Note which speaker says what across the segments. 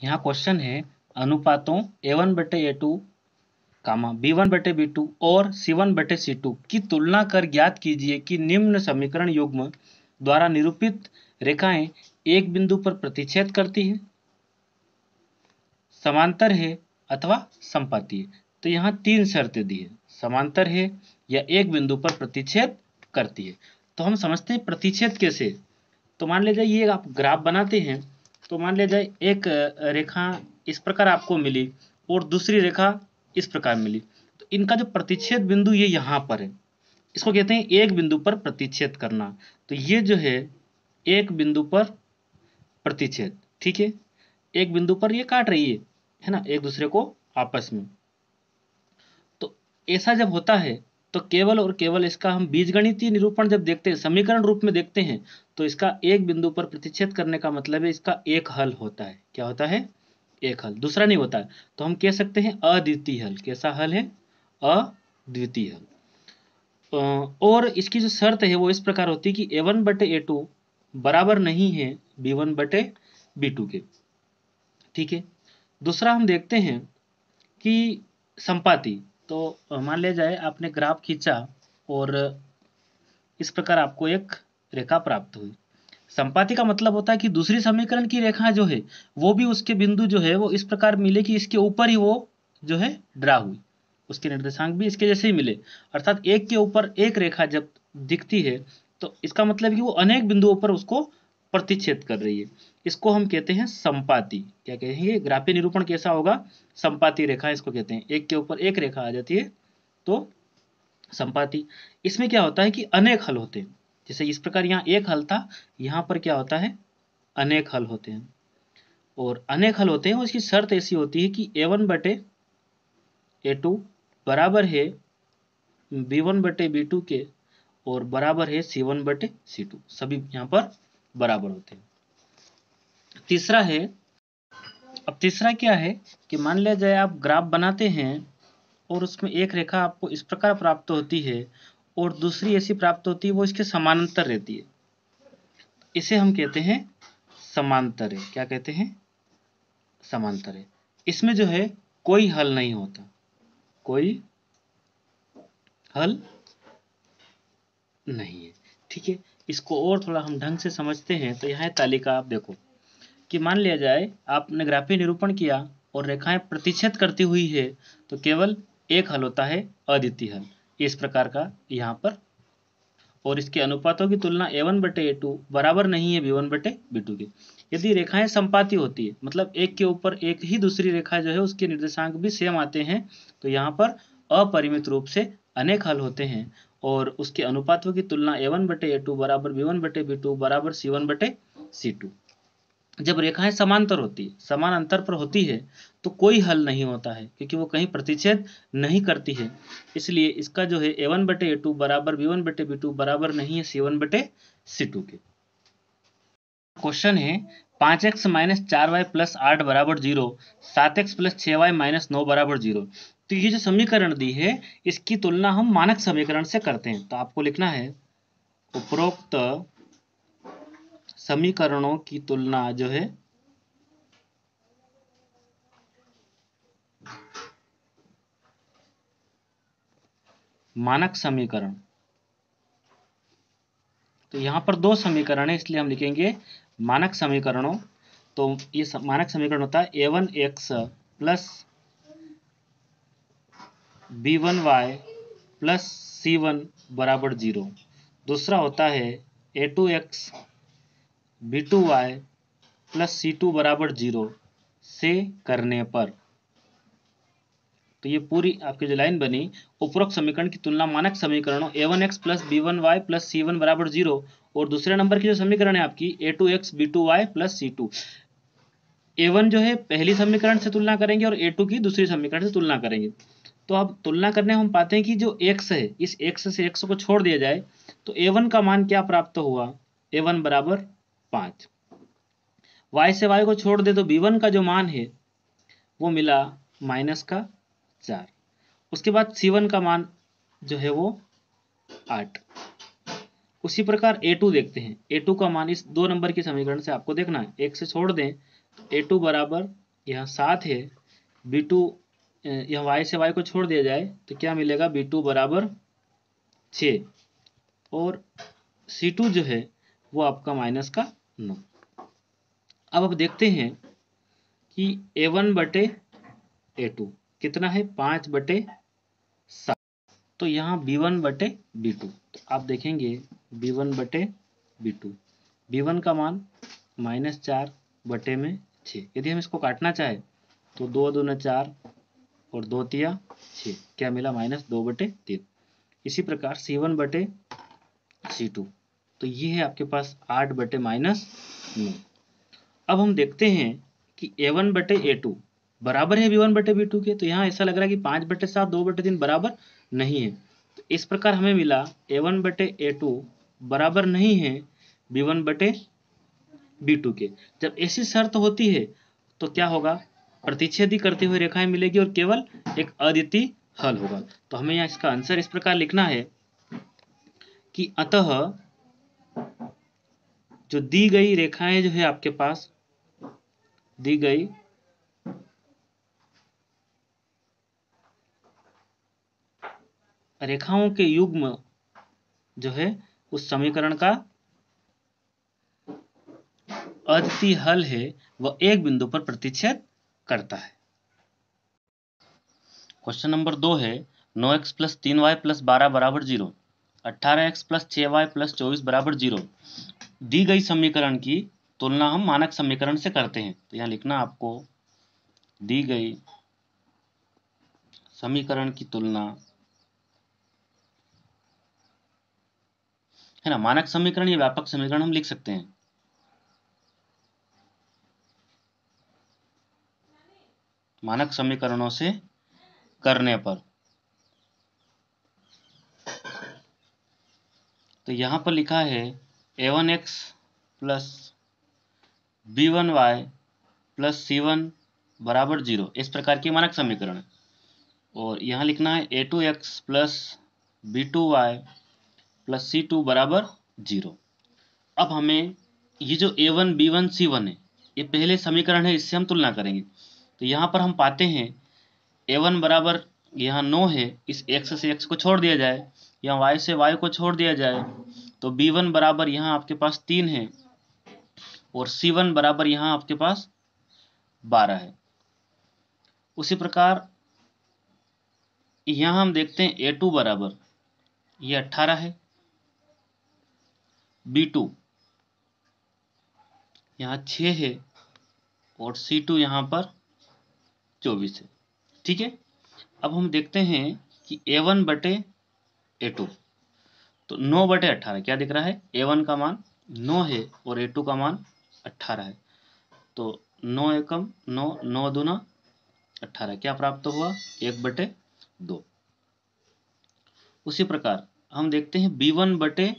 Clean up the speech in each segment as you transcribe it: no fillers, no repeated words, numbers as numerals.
Speaker 1: यहाँ क्वेश्चन है अनुपातों A1/A2 B1/B2 और C1/C2 की तुलना कर ज्ञात कीजिए कि निम्न समीकरण युग्म द्वारा निरूपित रेखाएं एक बिंदु पर प्रतिच्छेद करती है, समांतर है अथवा संपाती है। तो यहाँ तीन शर्तें दी है, समांतर है या एक बिंदु पर प्रतिच्छेद करती है। तो हम समझते हैं प्रतिच्छेद कैसे। तो मान लीजिए ये आप ग्राफ बनाते हैं, तो मान लीजिए एक रेखा इस प्रकार आपको मिली और दूसरी रेखा इस प्रकार मिली, तो इनका जो प्रतिच्छेद बिंदु ये यहाँ पर है, इसको कहते हैं एक बिंदु पर प्रतिच्छेद करना। तो ये जो है एक बिंदु पर प्रतिच्छेद, ठीक है, एक बिंदु पर ये काट रही है ना, एक दूसरे को आपस में। तो ऐसा जब होता है तो केवल और केवल इसका हम बीजगणितीय निरूपण जब देखते हैं, समीकरण रूप में देखते हैं, तो इसका एक बिंदु पर प्रतिच्छेद करने का मतलब है इसका एक हल होता है। क्या होता है? एक हल, दूसरा नहीं होता है। तो हम कह सकते हैं अद्वितीय हल। कैसा हल है? अद्वितीय हल। और इसकी जो शर्त है वो इस प्रकार होती है कि A1/A2 बराबर नहीं है B1/B2 के, ठीक है। दूसरा हम देखते हैं कि संपाती। तो मान लिया जाए आपने ग्राफ खींचा और इस प्रकार आपको एक रेखा प्राप्त हुई। संपाती का मतलब होता है कि दूसरी समीकरण की रेखा जो है वो भी उसके बिंदु जो है वो इस प्रकार मिले कि इसके ऊपर ही वो जो है ड्रा हुई, उसके निर्देशांक भी इसके जैसे ही मिले। अर्थात एक के ऊपर एक रेखा जब दिखती है तो इसका मतलब है कि वो अनेक बिंदुओं पर उसको प्रतिच्छेद कर रही है। इसको हम कहते हैं संपाती। क्या कहेंगे? ग्राफीय निरूपण कैसा होगा? संपाती रेखा इसको कहते हैं। एक के ऊपर एक रेखा आ जाती है तो संपाती। इसमें क्या होता है कि अनेक हल होते हैं। जैसे इस प्रकार यहाँ एक हल था, यहाँ पर क्या होता है? अनेक हल होते हैं। और अनेक हल होते हैं उसकी शर्त ऐसी होती है कि A1/A2 बराबर है B1/B2 के और बराबर है C1/C2। सभी यहाँ पर बराबर होते हैं। तीसरा है, अब तीसरा क्या है कि मान लिया जाए आप ग्राफ बनाते हैं और उसमें एक रेखा आपको इस प्रकार प्राप्त होती है और दूसरी ऐसी प्राप्त होती है वो इसके समानांतर रहती है। इसे हम कहते हैं समांतर है। क्या कहते हैं? समांतर है। इसमें जो है कोई हल नहीं होता, कोई हल नहीं है, ठीक है। इसको और थोड़ा हम ढंग से समझते हैं तो यहाँ तालिका आप देखो कि मान लिया जाए आपने ग्राफीय निरूपण किया और रेखाएं प्रतिच्छेद करती हुई है तो केवल एक हल होता है, अद्वितीय हल, इस प्रकार का यहाँ पर। और इसके अनुपातों की तुलना A1/A2 बराबर नहीं है B1/B2 के। यदि रेखाएं संपाती होती है, मतलब एक के ऊपर एक ही दूसरी रेखा जो है उसके निर्देशांक भी सेम आते हैं, तो यहाँ पर अपरिमित रूप से अनेक हल होते हैं। और उसके अनुपातों की तुलना A1/A2 बराबर B1/B2 बराबर C1/C2। जब रेखाएं समांतर होती है, समान अंतर पर होती है, तो कोई हल नहीं होता है क्योंकि वो कहीं प्रतिच्छेद नहीं करती है। इसलिए इसका जो है A1/A2 बराबर B1/B2 बराबर नहीं है C1/C2 के। क्वेश्चन है 5x - 4y + 8 बराबर 0, 7x + 6y - 9 बराबर 0। तो ये जो समीकरण दी है इसकी तुलना हम मानक समीकरण से करते हैं। तो आपको लिखना है उपरोक्त समीकरणों की तुलना जो है मानक समीकरण। तो यहाँ पर दो समीकरण है इसलिए हम लिखेंगे मानक समीकरणों। तो ये मानक समीकरण होता है A1x + B1y + C1 बराबर 0। दूसरा होता है A2x B2y + C2 बराबर 0 से करने पर। तो ये पूरी आपकी जो लाइन बनी, उपरोक्त समीकरण की तुलना मानक समीकरणों A1x + B1y + C1 बराबर 0 और दूसरे नंबर की जो समीकरण है आपकी A2x B2y + C2। A1 जो है पहली समीकरण से तुलना करेंगे और A2 की दूसरी समीकरण से तुलना करेंगे। तो अब तुलना करने हम पाते हैं कि जो x है, इस x से x को छोड़ दिया जाए तो A1 का मान क्या प्राप्त हुआ? A1 बराबर 5। y से y को छोड़ दे तो B1 का जो मान है वो मिला -4। उसके बाद C1 का मान जो है वो 8। उसी प्रकार A2 देखते हैं। A2 का मान इस 2 नंबर की समीकरण से आपको देखना है, एक से छोड़ दें तो A2 बराबर यहाँ 7 है, b2 यह y से y को छोड़ दिया जाए तो क्या मिलेगा, b2 बराबर 6 और c2 जो है वो आपका माइनस का 9। अब देखते हैं कि a1 बटे a2 कितना है, 5/7। तो यहाँ b1 बटे b2, तो आप देखेंगे b1 बटे b2, b1 का मान -4 बटे में 6। यदि हम इसको काटना चाहे तो 2 दूना 4 और 2 तिया 6, क्या मिला, -2/3। इसी प्रकार c1 बटे c2, तो ये है आपके पास 8 बटे -9। अब हम देखते हैं कि a1 बटे a2 बराबर है b1 बटे b2 के, तो यहाँ ऐसा लग रहा है कि 5/7 2/3 बराबर नहीं है। तो इस प्रकार हमें मिला a1 बटे a2 बराबर नहीं है b1 बटे b2 के। जब ऐसी शर्त होती है तो क्या होगा, प्रतिच्छेदी करती हुई रेखाएं मिलेगी और केवल एक अद्वितीय हल होगा। तो हमें यहाँ इसका आंसर इस प्रकार लिखना है कि अतः जो दी गई रेखाएं जो है आपके पास, दी गई रेखाओं के युग्म जो है उस समीकरण का अद्वितीय हल है, वह एक बिंदु पर प्रतिच्छेद करता है। क्वेश्चन नंबर 2 है 9x + 3y + 12 बराबर 0, 18x + 6y + 24 बराबर 0। दी गई समीकरण की तुलना हम मानक समीकरण से करते हैं। तो यहाँ लिखना आपको, दी गई समीकरण की तुलना, है ना, मानक समीकरण या व्यापक समीकरण हम लिख सकते हैं। मानक समीकरणों से करने पर, तो यहां पर लिखा है a1x + b1y + c1 बराबर 0, इस प्रकार की मानक समीकरण। और यहाँ लिखना है a2x + b2y + c2 बराबर 0। अब हमें ये जो a1 b1 c1 है, ये पहले समीकरण है, इससे हम तुलना करेंगे। तो यहाँ पर हम पाते हैं a1 बराबर यहाँ 9 है, इस x से x को छोड़ दिया जाए, यहाँ y से y को छोड़ दिया जाए, तो b1 बराबर यहाँ आपके पास 3 है और c1 बराबर यहाँ आपके पास 12 है। उसी प्रकार यहाँ हम देखते हैं a2 बराबर ये 18 है, b2 यहाँ 6 है और c2 यहाँ पर 24 है। ठीक है, अब हम देखते हैं कि a1 बटे a2, तो 9/18 क्या दिख रहा है, a1 का मान 9 है और a2 का मान 18 है। तो 9 एकम 9, 9 दूना 18, क्या प्राप्त हुआ, 1/2। उसी प्रकार हम देखते हैं b1 बटे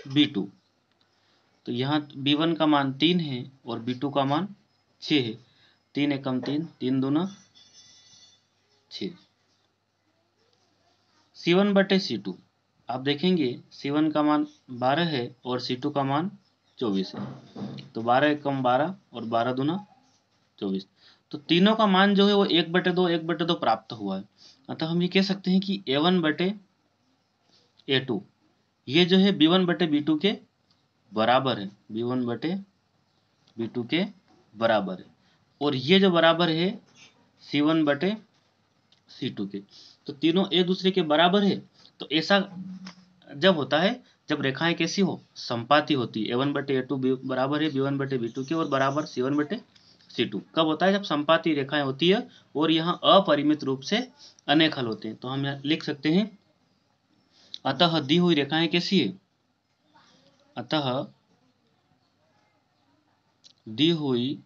Speaker 1: b2, तो यहाँ b1 का मान 3 है और b2 का मान 6 है, 3 एकम 3, 3 दूना 6। c1 बटे c2, आप देखेंगे c1 का मान 12 है और c2 का मान 24 है, तो 12 एकम 12 और 12 दूना 24, तो तीनों का मान जो है वो 1/2 1/2 प्राप्त हुआ है। अतः हम ये कह सकते हैं कि a1 बटे a2 ये जो है b1 बटे b2 के बराबर है, b1 बटे b2 के बराबर है, और ये जो बराबर है c1 बटे c2 के। तो तीनों एक दूसरे के बराबर है। तो ऐसा जब होता है जब रेखाएं कैसी हो, संपाती होती है। a1 बटे a2 बराबर है b1 बटे b2 के और बराबर c1 बटे c2। कब होता है, जब संपाती रेखाएं होती है और यहाँ अपरिमित रूप से अनेक हल होते हैं। तो हम यहाँ लिख सकते हैं, अतः दी हुई रेखाएं कैसी है, अतः दी हुई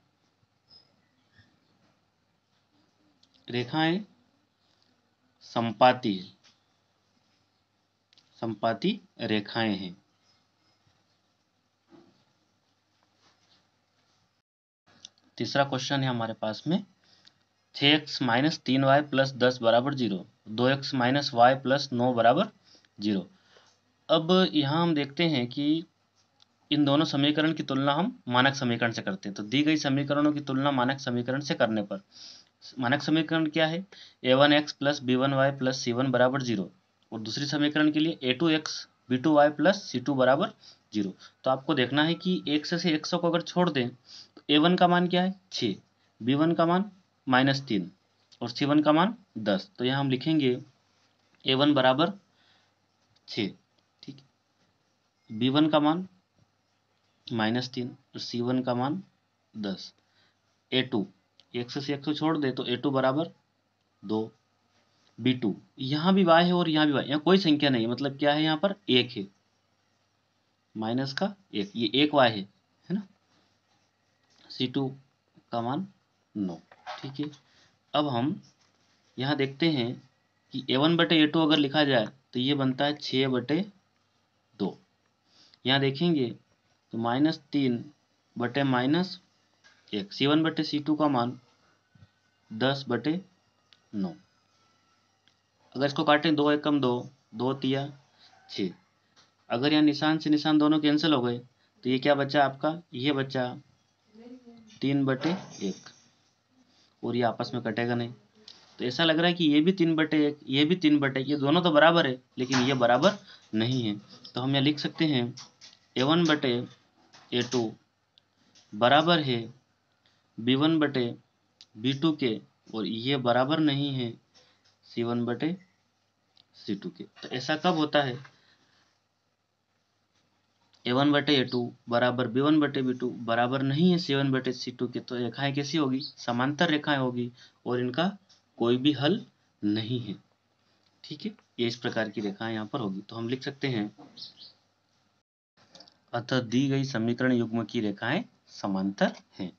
Speaker 1: रेखाएं संपाती है, संपाती रेखाएं हैं। तीसरा क्वेश्चन है हमारे पास में 6x - 3y + 10 बराबर 0, 2x - y + 9 बराबर 0। अब यहाँ हम देखते हैं कि इन दोनों समीकरण की तुलना हम मानक समीकरण से करते हैं। तो दी गई समीकरणों की तुलना मानक समीकरण से करने पर मानक समीकरण क्या है, a1x plus b1y plus c1 बराबर 0, और दूसरी समीकरण के लिए a2x b2y प्लस c2 बराबर 0। तो आपको देखना है कि x से x को अगर छोड़ दें तो a1 का मान क्या है 6, b1 का मान -3 और c1 का मान 10। तो यहाँ हम लिखेंगे a1 बराबर 6, ठीक, b1 का मान -3 और c1 का मान 10। a2 x से x को छोड़ दे तो a2 बराबर 2, b2 यहाँ भी y है और यहाँ भी y, यहाँ कोई संख्या नहीं है, मतलब क्या है यहाँ पर 1 है, माइनस का 1, ये 1 y है ना। c2 का मान 9, ठीक है। अब हम यहाँ देखते हैं कि a1 बटे a2 अगर लिखा जाए तो ये बनता है 6/2। यहाँ देखेंगे तो -3 बटे -1, c1 बटे c2 का मान 10/9। अगर इसको काटें 2 एकम 2, 2 तिया 6, अगर यहाँ निशान से निशान दोनों कैंसिल हो गए तो ये क्या बचा आपका, ये बचा 3/1, और ये आपस में कटेगा नहीं। तो ऐसा लग रहा है कि ये भी 3/1, ये भी 3/1, ये दोनों तो बराबर है लेकिन ये बराबर नहीं है। तो हम यहाँ लिख सकते हैं a1 बटे a2 बराबर है b1 बटे b2 के, और ये बराबर नहीं है c1 बटे c2 के। तो ऐसा कब होता है, a1 बटे a2 बराबर b1 बटे b2 बराबर नहीं है c1 बटे c2 के। तो रेखाएं कैसी होगी, समांतर रेखाएं होगी, और इनका कोई भी हल नहीं है, ठीक है। ये इस प्रकार की रेखाएं यहाँ पर होगी। तो हम लिख सकते हैं अतः दी गई समीकरण युग्म की रेखाएं समांतर हैं।